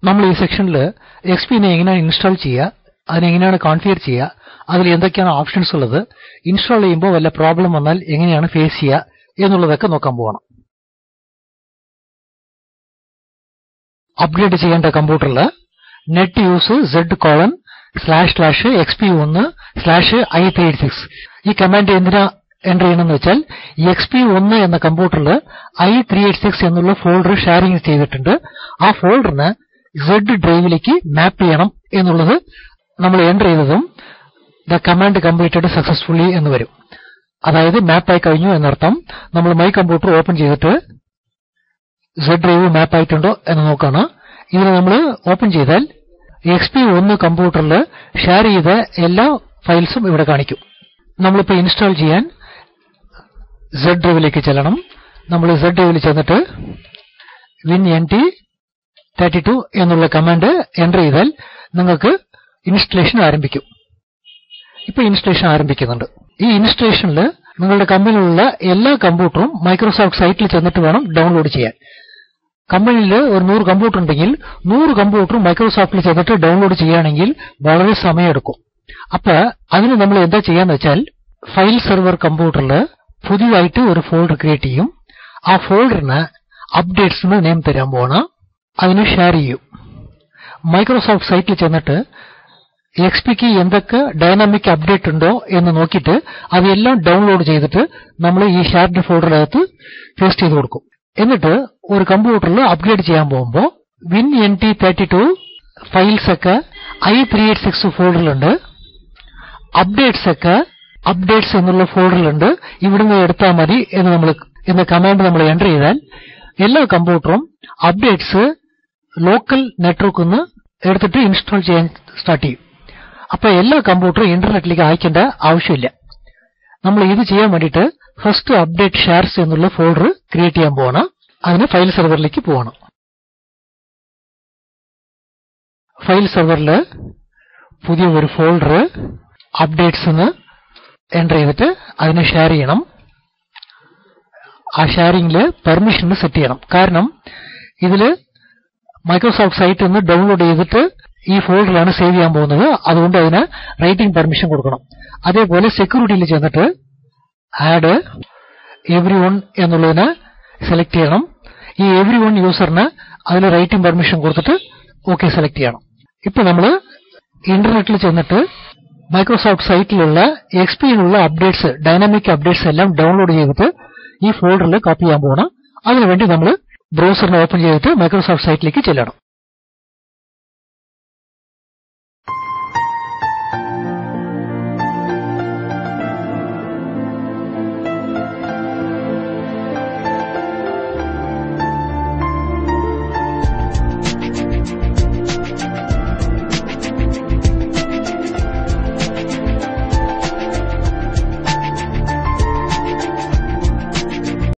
നമ്മൾ ഈ സെക്ഷനിൽ XPനെ എങ്ങനെയാണ് ഇൻസ്റ്റാൾ ചെയ്യുക, അതിനെങ്ങനെയാണ് കോൺഫിഗർ ചെയ്യുക, അതിൽ എന്തൊക്കെയാണ് ഓപ്ഷൻസ് ഉള്ളത്, ഇൻസ്റ്റാൾ ചെയ്യുമ്പോൾ വല്ല പ്രോബ്ലം വന്നാൽ എങ്ങനെയാണ് ഫേസ് ചെയ്യുക എന്നുള്ളതൊക്കെ നോക്കാൻ പോകണം. അപ്ഗ്രേഡ് ചെയ്യേണ്ട കമ്പ്യൂട്ടറിൽ നെറ്റ് യൂസ് z://xp1/i386 ഈ കമാൻഡ് എന്തിനാ എൻ്റർ ചെയ്യണമെന്ന് വെച്ചാൽ xp1 എന്ന കമ്പ്യൂട്ടറിൽ i386 എന്നുള്ള ഫോൾഡർ ഷെയറിംഗ് ചെയ്തിട്ടുണ്ട്. ആ ഫോൾഡറിന് Z ഡ്രൈവിലേക്ക് മാപ്പ് ചെയ്യണം എന്നുള്ളത് നമ്മൾ എൻ്റർ ചെയ്തതും ദ കമാൻഡ് കംപ്ലീറ്റഡ് സക്സസ്ഫുള്ളി എന്ന് വരും. അതായത് മാപ്പായി കഴിഞ്ഞു എന്നർത്ഥം. നമ്മൾ മൈ കമ്പ്യൂട്ടർ ഓപ്പൺ ചെയ്തിട്ട് Z ഡ്രൈവ് മാപ്പ് ആയിട്ടുണ്ടോ എന്ന് നോക്കാണ്. ഇതിന് നമ്മൾ ഓപ്പൺ ചെയ്താൽ XP1 കമ്പ്യൂട്ടറിൽ ഷെയർ ചെയ്ത എല്ലാ ഫയൽസും ഇവിടെ കാണിക്കും. നമ്മളിപ്പോൾ ഇൻസ്റ്റാൾ ചെയ്യാൻ Z ഡ്രൈവിലേക്ക് ചെല്ലണം. നമ്മൾ Z ഡ്രൈവിൽ ചെന്നിട്ട് winnt32 എന്നുള്ള കമാൻഡ് എൻ്റർ ചെയ്താൽ നിങ്ങൾക്ക് ഇൻസ്റ്റലേഷൻ ആരംഭിക്കും. ഇപ്പോൾ ഇൻസ്റ്റലേഷൻ ആരംഭിക്കുന്നുണ്ട്. ഈ ഇൻസ്റ്റലേഷനിൽ നിങ്ങളുടെ കമ്പനിയിലുള്ള എല്ലാ കമ്പ്യൂട്ടറും മൈക്രോസോഫ്റ്റ് സൈറ്റിൽ ചെന്നിട്ട് വേണം ഡൗൺലോഡ് ചെയ്യാൻ. കമ്പനിയിൽ ഒരു 100 കമ്പ്യൂട്ടർ ഉണ്ടെങ്കിൽ 100 കമ്പ്യൂട്ടറും മൈക്രോസോഫ്റ്റിൽ ചെന്നിട്ട് ഡൗൺലോഡ് ചെയ്യുകയാണെങ്കിൽ വളരെ സമയമെടുക്കും. അപ്പൊ അതിന് നമ്മൾ എന്താ ചെയ്യാന്ന് വെച്ചാൽ ഫയൽ സെർവർ കമ്പ്യൂട്ടറിൽ പുതിയതായിട്ട് ഒരു ഫോൾഡർ ക്രിയേറ്റ് ചെയ്യും. ആ ഫോൾഡറിന് അപ്ഡേറ്റ്സ് എന്ന് നെയിം തരാൻ പോകണം. അതിന് ഷെയർ ചെയ്യും. മൈക്രോസോഫ്റ്റ് സൈറ്റിൽ ചെന്നിട്ട് XPക്ക് എന്തൊക്കെ ഡൈനാമിക് അപ്ഡേറ്റ് ഉണ്ടോ എന്ന് നോക്കിയിട്ട് അതെല്ലാം ഡൗൺലോഡ് ചെയ്തിട്ട് നമ്മൾ ഈ ഷെയർഡ് ഫോൾഡറിനകത്ത് പേസ്റ്റ് ചെയ്ത് കൊടുക്കും. എന്നിട്ട് ഒരു കമ്പ്യൂട്ടറിൽ അപ്ഗ്രേഡ് ചെയ്യാൻ പോകുമ്പോൾ winnt32 ഫയൽസ് ഒക്കെ i386 ഫോൾഡറിലുണ്ട്. അപ്ഡേറ്റ്സ് ഒക്കെ അപ്ഡേറ്റ്സ് എന്നുള്ള ഫോൾഡറിലുണ്ട്. ഇവിടുന്ന് എടുത്താൽ മതി എന്ന കമാൻഡ് നമ്മൾ എൻ്റർ ചെയ്താൽ എല്ലാ കമ്പ്യൂട്ടറും അപ്ഡേറ്റ്സ് ലോക്കൽ നെറ്റ്വർക്കിൽ നിന്ന് എടുത്തിട്ട് ഇൻസ്റ്റാൾ ചെയ്യാൻ സ്റ്റാർട്ട് ചെയ്യും. അപ്പൊ എല്ലാ കമ്പ്യൂട്ടറും ഇന്റർനെറ്റിലേക്ക് അയക്കേണ്ട ആവശ്യമില്ല. നമ്മൾ ഇത് ചെയ്യാൻ വേണ്ടിയിട്ട് ഫസ്റ്റ് അപ്ഡേറ്റ് ഷെയർസ് എന്നുള്ള ഫോൾഡർ ക്രിയേറ്റ് ചെയ്യാൻ പോകണം. അതിന് ഫയൽ സെർവറിലേക്ക് പോകണം. ഫയൽ സെർവറിൽ പുതിയ ഒരു ഫോൾഡർ അപ്ഡേറ്റ്സ് എന്ന് എൻ്റർ ചെയ്തിട്ട് അതിനെ ഷെയർ ചെയ്യണം. ആ ഷെയറിംഗിൽ പെർമിഷൻ സെറ്റ് ചെയ്യണം. കാരണം ഇതിൽ മൈക്രോസോഫ്റ്റ് സൈറ്റിൽ നിന്ന് ഡൗൺലോഡ് ചെയ്തിട്ട് ഈ ഫോൾഡറിലാണ് സേവ് ചെയ്യാൻ പോകുന്നത്. അതുകൊണ്ട് അതിന് റൈറ്റിംഗ് പെർമിഷൻ കൊടുക്കണം. അതേപോലെ സെക്യൂരിറ്റിയിൽ ചെന്നിട്ട് ആഡ് എവ്രിവൺ എന്നുള്ളതിനെ സെലക്ട് ചെയ്യണം. ഈ എവ്രിവൺ യൂസറിന് അതിൽ റൈറ്റിംഗ് പെർമിഷൻ കൊടുത്തിട്ട് ഓക്കെ സെലക്ട് ചെയ്യണം. ഇപ്പൊ നമ്മൾ ഇന്റർനെറ്റിൽ ചെന്നിട്ട് മൈക്രോസോഫ്റ്റ് സൈറ്റിലുള്ള XPയിലുള്ള അപ്ഡേറ്റ്സ് ഡൈനാമിക് അപ്ഡേറ്റ്സ് എല്ലാം ഡൗൺലോഡ് ചെയ്തിട്ട് ഈ ഫോൾഡറിൽ കോപ്പി ചെയ്യാൻ പോകണം. അതിനുവേണ്ടി നമ്മൾ ബ്രൗസറിനെ ഓപ്പൺ ചെയ്തിട്ട് മൈക്രോസോഫ്റ്റ് സൈറ്റിലേക്ക് ചെല്ലണം.